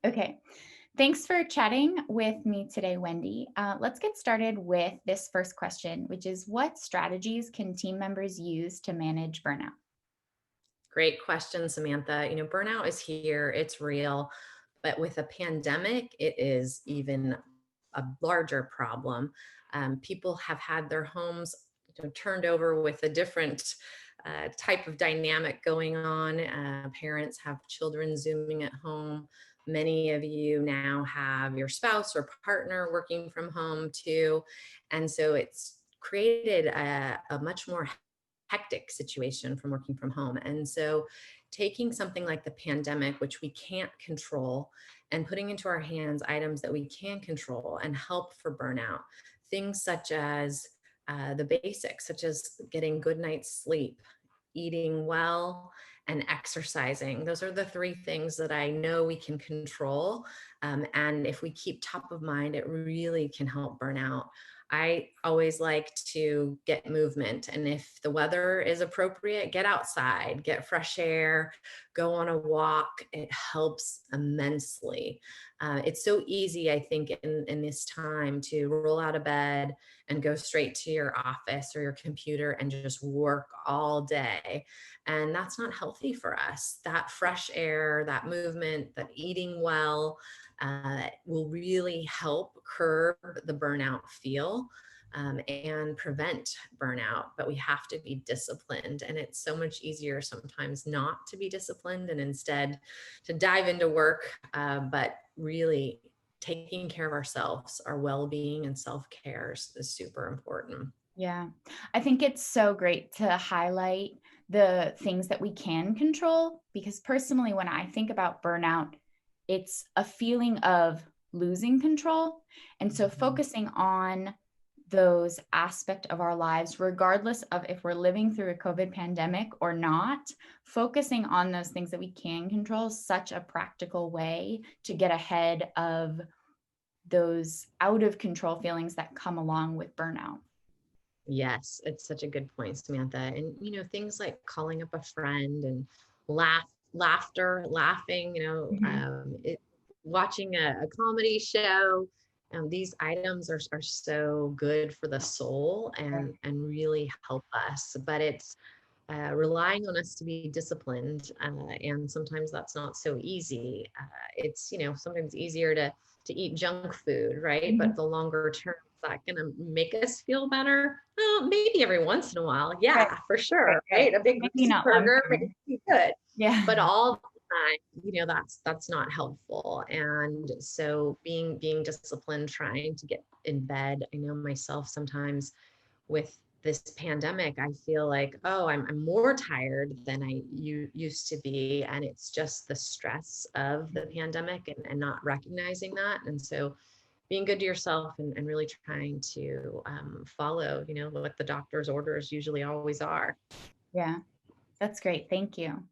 Okay. Thanks for chatting with me today, Wendy. Let's get started with this first question, which is what strategies can team members use to manage burnout? Great question, Samantha. Burnout is here, it's real, but with a pandemic, it is even a larger problem. People have had their homes turned over with a different type of dynamic going on. Parents have children Zooming at home. Many of you now have your spouse or partner working from home too. And so it's created a much more hectic situation from working from home. And so taking something like the pandemic, which we can't control, and putting into our hands items that we can control and help for burnout, things such as the basics, such as getting good night's sleep, eating well, and exercising. Those are the three things that I know we can control. And if we keep top of mind, it really can help burnout. I always like to get movement. And if the weather is appropriate, get outside, get fresh air, go on a walk. It helps immensely. It's so easy, I think, in this time to roll out of bed and go straight to your office or your computer and just work all day. And that's not healthy for us. That fresh air, that movement, that eating well, will really help curb the burnout feel and prevent burnout. But we have to be disciplined. And it's so much easier sometimes not to be disciplined and instead to dive into work, but really taking care of ourselves, our well being and self care is super important. Yeah. I think it's so great to highlight the things that we can control because personally, when I think about burnout, it's a feeling of losing control. And so Mhm. focusing on those aspect of our lives, regardless of if we're living through a COVID pandemic or not, focusing on those things that we can control is such a practical way to get ahead of those out of control feelings that come along with burnout. Yes, it's such a good point, Samantha. And things like calling up a friend and laughing, Mhm. watching a comedy show. These items are so good for the soul and really help us. But it's relying on us to be disciplined, and sometimes that's not so easy. It's sometimes easier to eat junk food, right? Mhm. But the longer term, is that going to make us feel better? Well, maybe every once in a while, Right, yeah, for right, sure, right. right? A big Maybe greasy not long burger makes term. you good, Yeah. but all the time, that's not helpful. And so being disciplined, trying to get in bed. I know myself sometimes with this pandemic, I feel like, oh, I'm more tired than used to be. And it's just the stress of the pandemic and not recognizing that. And so being good to yourself and really trying to follow, what the doctor's orders usually always are. Yeah, that's great. Thank you.